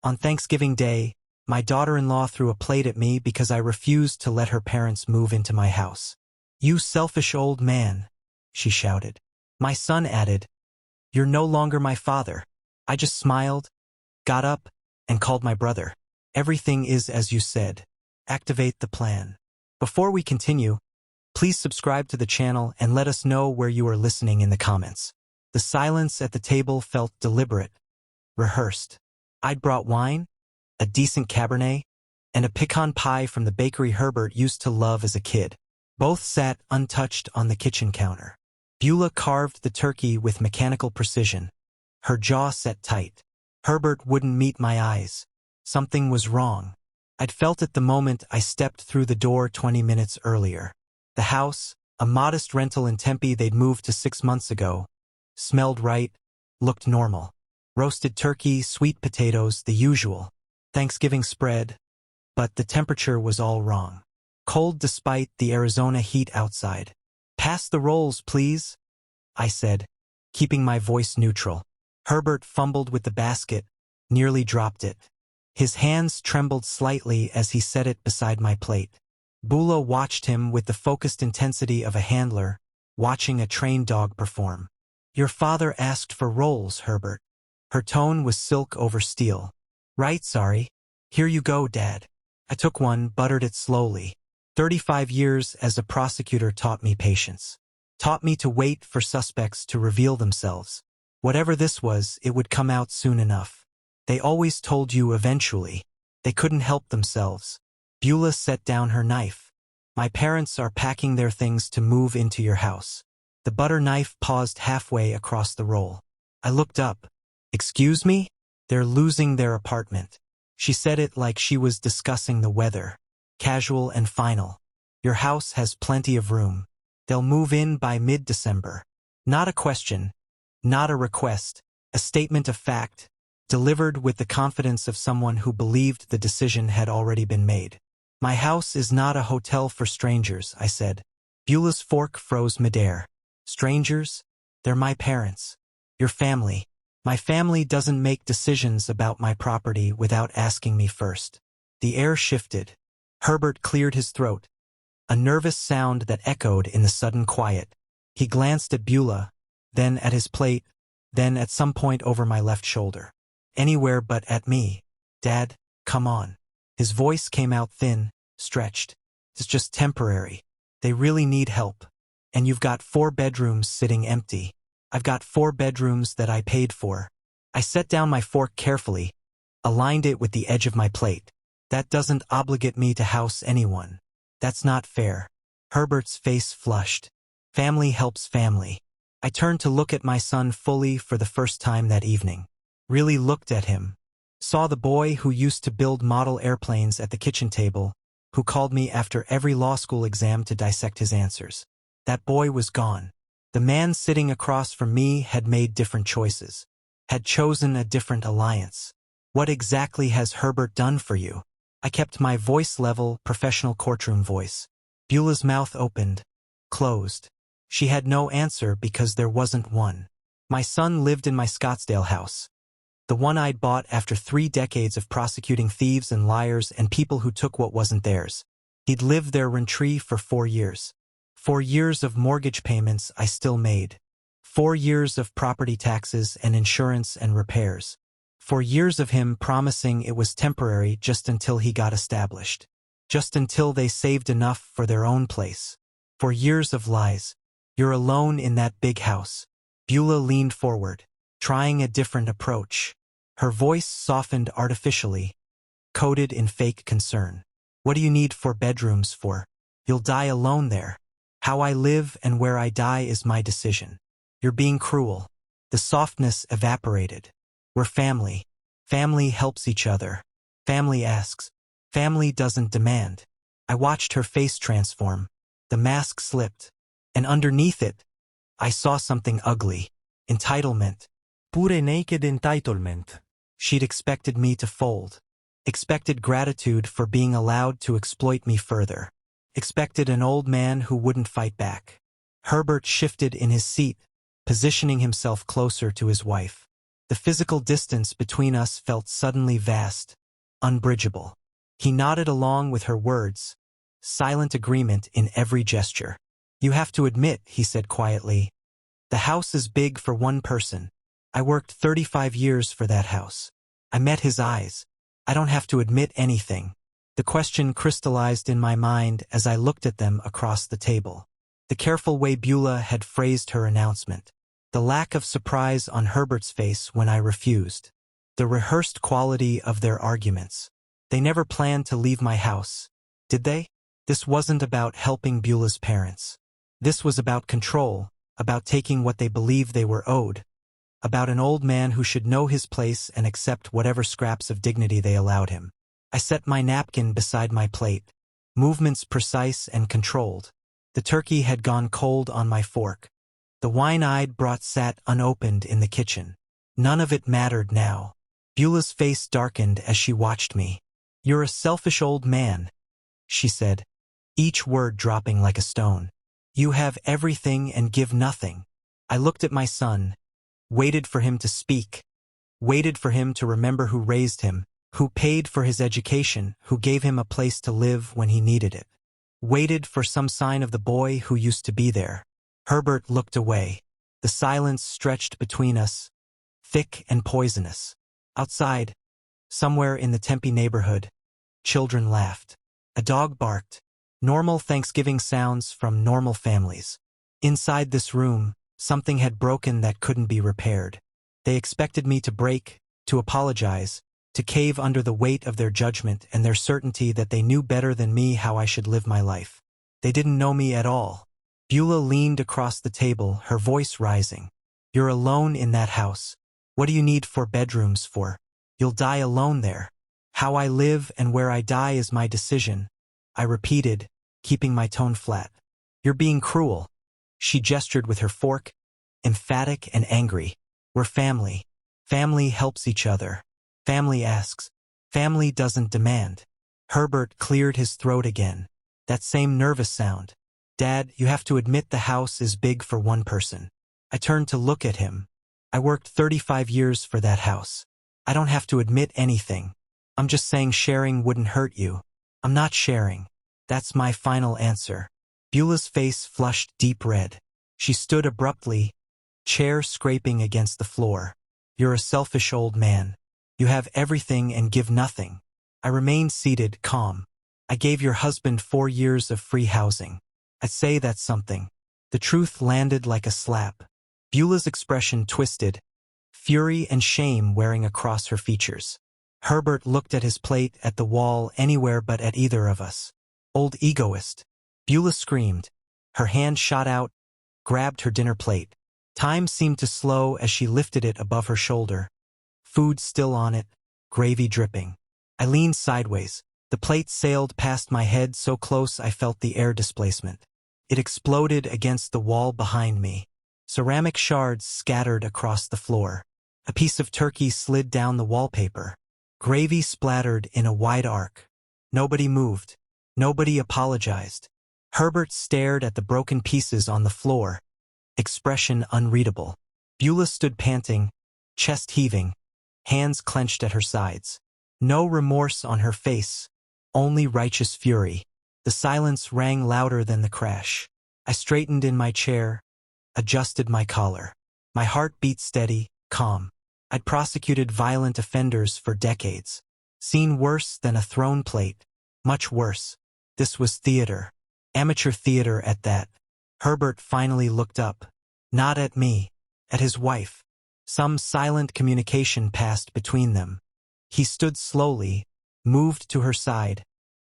On Thanksgiving Day, my daughter-in-law threw a plate at me because I refused to let her parents move into my house. "You selfish old man," she shouted. My son added, "You're no longer my father." I just smiled, got up, and called my brother. "Everything is as you said. Activate the plan." Before we continue, please subscribe to the channel and let us know where you are listening in the comments. The silence at the table felt deliberate, rehearsed. I'd brought wine, a decent Cabernet, and a pecan pie from the bakery Herbert used to love as a kid. Both sat untouched on the kitchen counter. Beulah carved the turkey with mechanical precision, her jaw set tight. Herbert wouldn't meet my eyes. Something was wrong. I'd felt it the moment I stepped through the door 20 minutes earlier. The house, a modest rental in Tempe they'd moved to 6 months ago, smelled right, looked normal. Roasted turkey, sweet potatoes, the usual. Thanksgiving spread, but the temperature was all wrong. Cold despite the Arizona heat outside. "Pass the rolls, please," I said, keeping my voice neutral. Herbert fumbled with the basket, nearly dropped it. His hands trembled slightly as he set it beside my plate. Beulah watched him with the focused intensity of a handler, watching a trained dog perform. "Your father asked for rolls, Herbert." Her tone was silk over steel. "Right, sorry. Here you go, Dad." I took one, buttered it slowly. 35 years as a prosecutor taught me patience. Taught me to wait for suspects to reveal themselves. Whatever this was, it would come out soon enough. They always told you eventually. They couldn't help themselves. Beulah set down her knife. "My parents are packing their things to move into your house." The butter knife paused halfway across the roll. I looked up. "Excuse me? They're losing their apartment." She said it like she was discussing the weather. Casual and final. "Your house has plenty of room. They'll move in by mid-December." Not a question. Not a request. A statement of fact, delivered with the confidence of someone who believed the decision had already been made. "My house is not a hotel for strangers," I said. Beulah's fork froze midair. "Strangers? They're my parents. Your family. My family doesn't make decisions about my property without asking me first." The air shifted. Herbert cleared his throat, a nervous sound that echoed in the sudden quiet. He glanced at Beulah, then at his plate, then at some point over my left shoulder. "Anywhere but at me. Dad, come on." His voice came out thin, stretched. "It's just temporary. They really need help. And you've got 4 bedrooms sitting empty." "I've got 4 bedrooms that I paid for." I set down my fork carefully, aligned it with the edge of my plate. "That doesn't obligate me to house anyone. That's not fair." Herbert's face flushed. Family helps family. I turned to look at my son fully for the first time that evening. Really looked at him. Saw the boy who used to build model airplanes at the kitchen table, who called me after every law school exam to dissect his answers. That boy was gone. The man sitting across from me had made different choices, had chosen a different alliance. "What exactly has Herbert done for you?" I kept my voice level, professional courtroom voice. Beulah's mouth opened, closed. She had no answer because there wasn't one. "My son lived in my Scottsdale house. The one I'd bought after 3 decades of prosecuting thieves and liars and people who took what wasn't theirs. He'd lived there rent-free for 4 years. 4 years of mortgage payments I still made. 4 years of property taxes and insurance and repairs. 4 years of him promising it was temporary just until he got established. Just until they saved enough for their own place. 4 years of lies. You're alone in that big house." Beulah leaned forward, trying a different approach. Her voice softened artificially, coated in fake concern. "What do you need 4 bedrooms for? You'll die alone there. How I live and where I die is my decision. You're being cruel." The softness evaporated. "We're family. Family helps each other. Family asks. Family doesn't demand." I watched her face transform. The mask slipped. And underneath it, I saw something ugly. Entitlement. Pure naked entitlement. She'd expected me to fold. Expected gratitude for being allowed to exploit me further. Expected an old man who wouldn't fight back. Herbert shifted in his seat, positioning himself closer to his wife. The physical distance between us felt suddenly vast, unbridgeable. He nodded along with her words, silent agreement in every gesture. "You have to admit," he said quietly, "the house is big for one person. I worked 35 years for that house." I met his eyes. "I don't have to admit anything." The question crystallized in my mind as I looked at them across the table. The careful way Beulah had phrased her announcement. The lack of surprise on Herbert's face when I refused. The rehearsed quality of their arguments. They never planned to leave my house, did they? This wasn't about helping Beulah's parents. This was about control, about taking what they believed they were owed, about an old man who should know his place and accept whatever scraps of dignity they allowed him. I set my napkin beside my plate, movements precise and controlled. The turkey had gone cold on my fork. The wine-eyed brat sat unopened in the kitchen. None of it mattered now. Beulah's face darkened as she watched me. "You're a selfish old man," she said, each word dropping like a stone. "You have everything and give nothing." I looked at my son, waited for him to speak, waited for him to remember who raised him, who paid for his education, who gave him a place to live when he needed it. Waited for some sign of the boy who used to be there. Herbert looked away. The silence stretched between us, thick and poisonous. Outside, somewhere in the Tempe neighborhood, children laughed. A dog barked. Normal Thanksgiving sounds from normal families. Inside this room, something had broken that couldn't be repaired. They expected me to break, to apologize, to cave under the weight of their judgment and their certainty that they knew better than me how I should live my life. They didn't know me at all. Beulah leaned across the table, her voice rising. "You're alone in that house. What do you need 4 bedrooms for? You'll die alone there. How I live and where I die is my decision," I repeated, keeping my tone flat. "You're being cruel." She gestured with her fork, emphatic and angry. "We're family. Family helps each other. Family asks. Family doesn't demand." Herbert cleared his throat again. That same nervous sound. "Dad, you have to admit the house is big for one person." I turned to look at him. "I worked 35 years for that house. I don't have to admit anything. I'm just saying sharing wouldn't hurt you." "I'm not sharing. That's my final answer." Beulah's face flushed deep red. She stood abruptly, chair scraping against the floor. "You're a selfish old man. You have everything and give nothing." I remained seated, calm. "I gave your husband 4 years of free housing. I'd say that's something." The truth landed like a slap. Beulah's expression twisted, fury and shame wearing across her features. Herbert looked at his plate, at the wall, anywhere but at either of us. "Old egoist." Beulah screamed. Her hand shot out, grabbed her dinner plate. Time seemed to slow as she lifted it above her shoulder. Food still on it, gravy dripping. I leaned sideways. The plate sailed past my head so close I felt the air displacement. It exploded against the wall behind me. Ceramic shards scattered across the floor. A piece of turkey slid down the wallpaper. Gravy splattered in a wide arc. Nobody moved. Nobody apologized. Herbert stared at the broken pieces on the floor, expression unreadable. Beulah stood panting, chest heaving, hands clenched at her sides. No remorse on her face, only righteous fury. The silence rang louder than the crash. I straightened in my chair, adjusted my collar. My heart beat steady, calm. I'd prosecuted violent offenders for decades. Seen worse than a thrown plate. Much worse. This was theater. Amateur theater at that. Herbert finally looked up. Not at me. At his wife. Some silent communication passed between them. He stood slowly, moved to her side,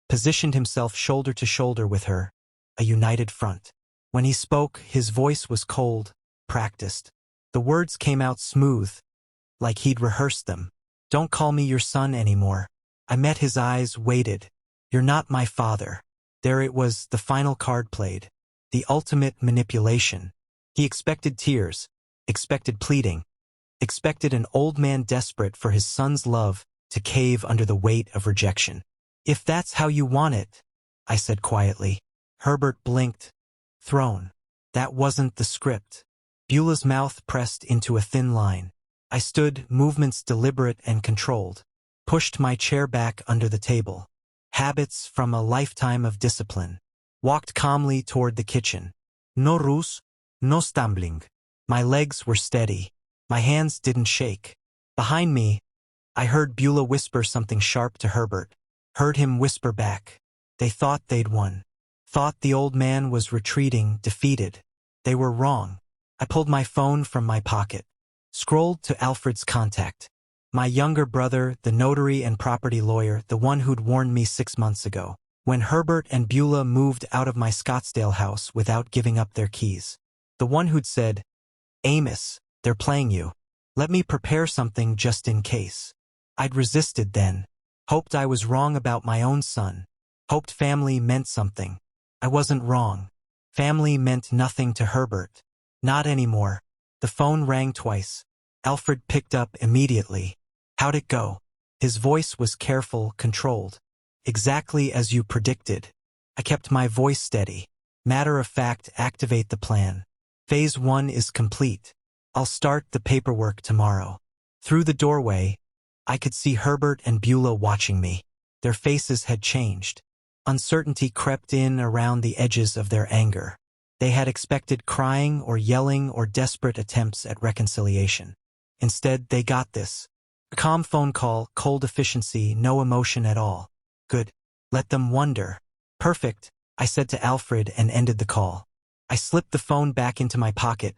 positioned himself shoulder to shoulder with her, a united front. When he spoke, his voice was cold, practiced. The words came out smooth, like he'd rehearsed them. "Don't call me your son anymore." I met his eyes, waited. "You're not my father." There it was, the final card played. The ultimate manipulation. He expected tears, expected pleading, expected an old man desperate for his son's love to cave under the weight of rejection. "If that's how you want it," I said quietly. Herbert blinked. Thrown. That wasn't the script. Beulah's mouth pressed into a thin line. I stood, movements deliberate and controlled. Pushed my chair back under the table. Habits from a lifetime of discipline. Walked calmly toward the kitchen. No ruse, no stumbling. My legs were steady. My hands didn't shake. Behind me, I heard Beulah whisper something sharp to Herbert. Heard him whisper back. They thought they'd won. Thought the old man was retreating, defeated. They were wrong. I pulled my phone from my pocket. Scrolled to Alfred's contact. My younger brother, the notary and property lawyer, the one who'd warned me 6 months ago, when Herbert and Beulah moved out of my Scottsdale house without giving up their keys. The one who'd said, "Amos, they're playing you. Let me prepare something just in case." I'd resisted then. Hoped I was wrong about my own son. Hoped family meant something. I wasn't wrong. Family meant nothing to Herbert. Not anymore. The phone rang twice. Alfred picked up immediately. "How'd it go?" His voice was careful, controlled. "Exactly as you predicted." I kept my voice steady. "Matter of fact, activate the plan. Phase 1 is complete. I'll start the paperwork tomorrow." Through the doorway, I could see Herbert and Beulah watching me. Their faces had changed. Uncertainty crept in around the edges of their anger. They had expected crying or yelling or desperate attempts at reconciliation. Instead, they got this. A calm phone call, cold efficiency, no emotion at all. Good. Let them wonder. Perfect, I said to Alfred and ended the call. I slipped the phone back into my pocket,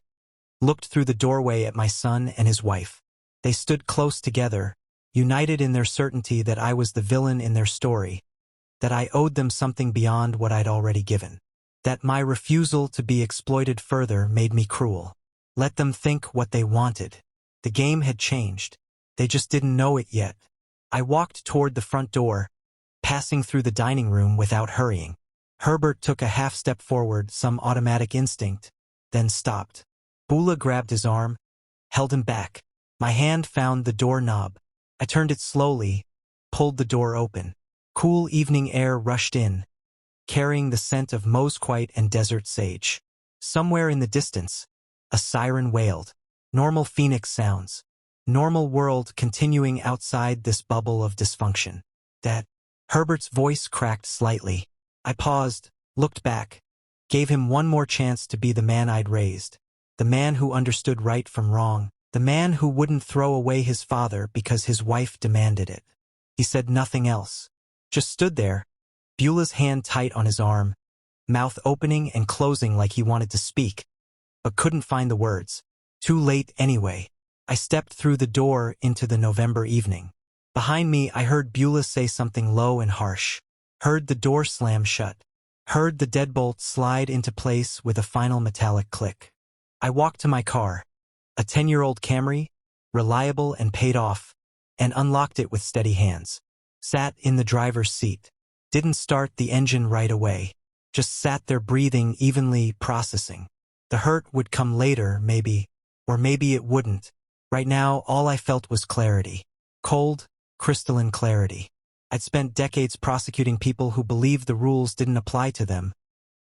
looked through the doorway at my son and his wife. They stood close together, united in their certainty that I was the villain in their story, that I owed them something beyond what I'd already given, that my refusal to be exploited further made me cruel. Let them think what they wanted. The game had changed. They just didn't know it yet. I walked toward the front door, passing through the dining room without hurrying. Herbert took a half step forward, some automatic instinct, then stopped. Beulah grabbed his arm, held him back. My hand found the doorknob. I turned it slowly, pulled the door open. Cool evening air rushed in, carrying the scent of mosquite and desert sage. Somewhere in the distance, a siren wailed. Normal Phoenix sounds. Normal world continuing outside this bubble of dysfunction. That Herbert's voice cracked slightly. I paused, looked back, gave him one more chance to be the man I'd raised. The man who understood right from wrong. The man who wouldn't throw away his father because his wife demanded it. He said nothing else. Just stood there, Beulah's hand tight on his arm, mouth opening and closing like he wanted to speak, but couldn't find the words. Too late anyway. I stepped through the door into the November evening. Behind me, I heard Beulah say something low and harsh. Heard the door slam shut. Heard the deadbolt slide into place with a final metallic click. I walked to my car, a 10-year-old Camry, reliable and paid off, and unlocked it with steady hands. Sat in the driver's seat. Didn't start the engine right away. Just sat there breathing evenly, processing. The hurt would come later, maybe, or maybe it wouldn't. Right now, all I felt was clarity. Cold, crystalline clarity. I'd spent decades prosecuting people who believed the rules didn't apply to them,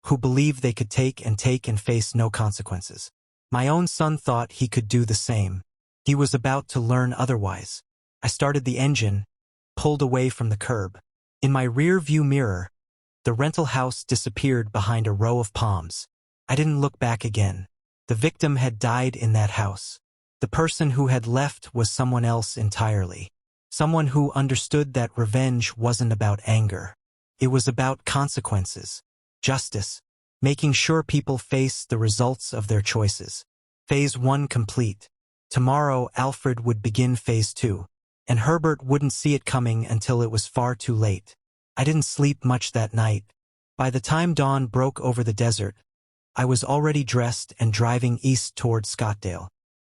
who believed they could take and face no consequences. My own son thought he could do the same. He was about to learn otherwise. I started the engine, pulled away from the curb. In my rear-view mirror, the rental house disappeared behind a row of palms. I didn't look back again. The victim had died in that house. The person who had left was someone else entirely. Someone who understood that revenge wasn't about anger. It was about consequences, justice, making sure people face the results of their choices. Phase 1 complete. Tomorrow, Alfred would begin Phase 2, and Herbert wouldn't see it coming until it was far too late. I didn't sleep much that night. By the time dawn broke over the desert, I was already dressed and driving east toward Scottsdale.